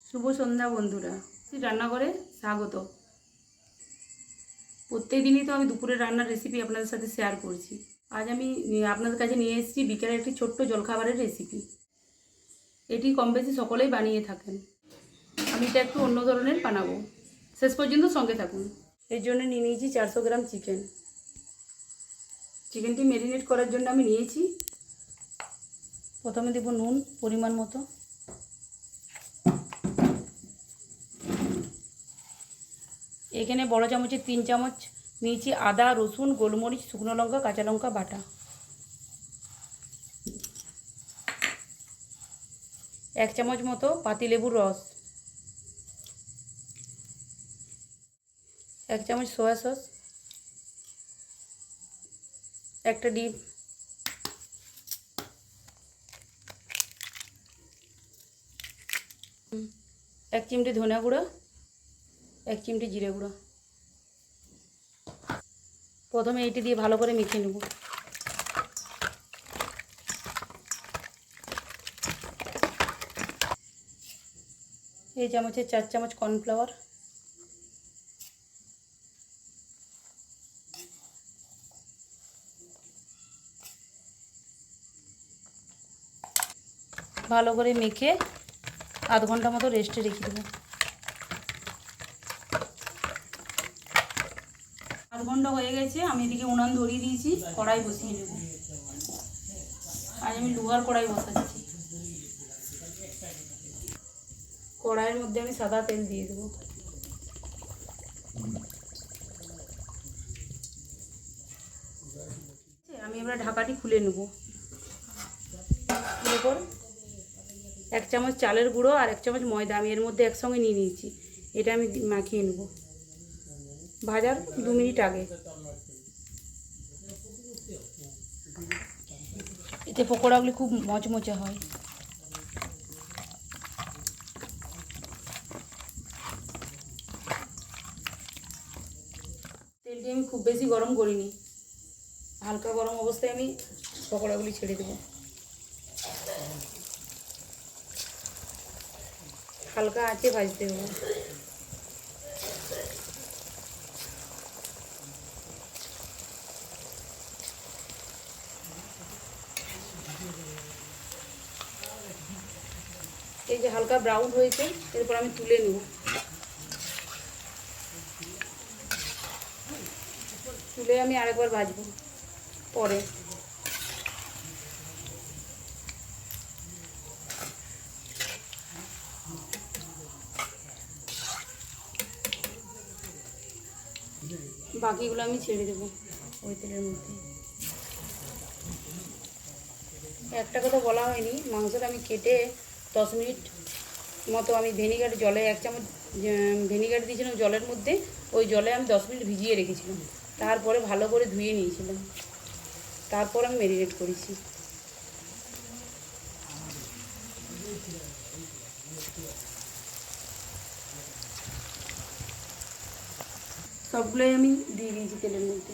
শুভ সন্ধ্যা বন্ধুরা, রান্নাঘরে স্বাগত। প্রত্যেক দিনই তো আমি দুপুরের রান্নার রেসিপি আপনাদের সাথে শেয়ার করছি। আজ আমি আপনাদের কাছে নিয়ে এসেছি বিকেলের একটি ছোট্ট জলখাবারের রেসিপি। এটি কম বেশি সকলেই বানিয়ে থাকেন। আমি এটা একটু অন্য ধরনের বানাবো। শেষ পর্যন্ত সঙ্গে থাকুন। এর জন্য নিয়ে নিয়েছি 400 গ্রাম চিকেন। চিকেনটি ম্যারিনেট করার জন্য আমি নিয়েছি, প্রথমে দেব নুন পরিমাণ মতো, এখানে বড় চামচের 3 চামচ নিয়েছি আদা, রসুন, গোলমরিচ, শুকনো লঙ্কা, কাঁচা লঙ্কা বাটা, 1 চামচ মতো পাতিলেবুর রস, 1 চামচ সয়া সস, একটা ডিম, 1 চিমটি ধনে গুঁড়ো, 1 চিমটি জিরে গুঁড়ো। প্রথমে এইটি দিয়ে ভালো করে মেখে নেব। এই চামচে 4 চামচ কর্নফ্লাওয়ার, ভালো করে মেখে আধ ঘন্টা মতো রেস্টে রেখে দেবো। আধ ঘন্টা হয়ে গেছে, আমি এদিকে উনান ধরিয়ে দিয়েছি, কড়াই বসিয়ে নেব। আজ আমি লোহার কড়াই বসাচ্ছি। কড়াইয়ের মধ্যে আমি সাদা তেল দিয়ে দেবো। আমি এবার ঢাকাটি খুলে নেব। এরপর 1 চামচ চালের গুঁড়ো আর 1 চামচ ময়দা আমি এর মধ্যে একসঙ্গে নিয়ে নিয়েছি। এটা আমি মাখিয়ে নেব ভাজার 2 মিনিট আগে। এতে পকোড়াগুলি খুব মচমচে হয়। তেলটি আমি খুব বেশি গরম করিনি, হালকা গরম অবস্থায় আমি পকোড়াগুলি ছেড়ে দেব। হালকা আঁচে ভাজতে হবে। এই যে হালকা ব্রাউন হয়েছে, এরপর আমি তুলে নেব। তুলে আমি আরেকবার ভাজবো পরে। বাকিগুলো আমি ছেড়ে দেবো ওই তেলের মধ্যে। একটা কথা বলা হয়নি, মাংসটা আমি কেটে 10 মিনিট মতো আমি ভিনিগার জলে 1 চামচ ভিনিগার দিয়েছিলাম জলের মধ্যে, ওই জলে আমি 10 মিনিট ভিজিয়ে রেখেছিলাম। তারপরে ভালো করে ধুয়ে নিয়েছিলাম, তারপর আমি ম্যারিনেট করেছি। সবগুলোই আমি দিয়ে দিয়েছি তেলের মধ্যে।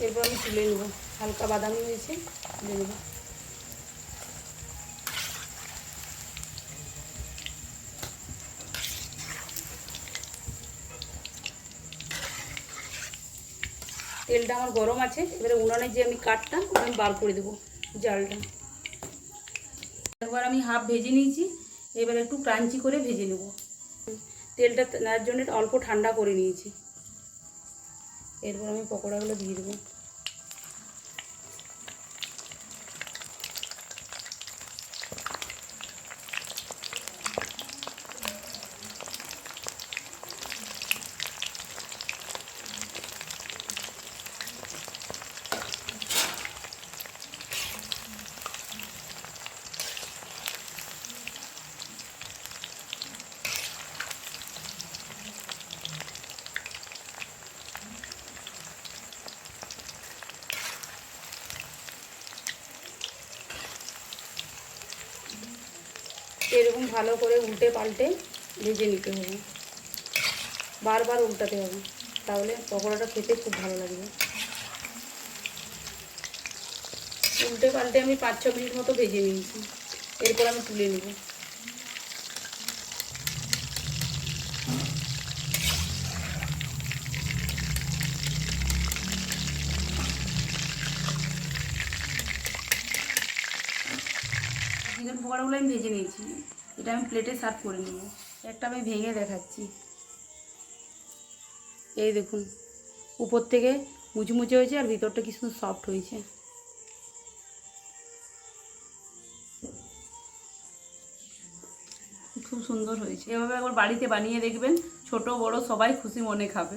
এরপর আমি তুলে নেব, হালকা বাদামি হয়েছে, তুলে নেব। তেলটা আমার গরম আছে, এবারে উনানে যে আমি কাঠটা আমি বার করে দেবো জালটা। একবার আমি হাফ ভেজে নিয়েছি, এবার একটু ক্রাঞ্চি করে ভেজে নেব। তেলটা তার জন্য অল্প ঠান্ডা করে নিয়েছি। এরপর আমি পকোড়াগুলো দিয়ে দেবো। এরকম ভালো করে উল্টে পাল্টে ভেজে নিতে হবে, বারবার উল্টাতে হবে, তাহলে পকোড়াটা খেতে খুব ভালো লাগবে। এই উল্টে পাল্টে আমি 5-6 মিনিট মতো ভেজে নিয়েছি। এরপর আমি তুলে নেব। চিকেন পকোড়াগুলো আমি ভেজে নিয়েছি, এটা আমি প্লেটে সার্ভ করে নেব। একটা আমি ভেঙে দেখাচ্ছি। এই দেখুন, উপর থেকে মুচমুচে হয়েছে আর ভিতরটা কি সুন্দর সফট হয়েছে। খুব সুন্দর হয়েছে। এভাবে একবার বাড়িতে বানিয়ে দেখবেন, ছোট বড় সবাই খুশি মনে খাবে।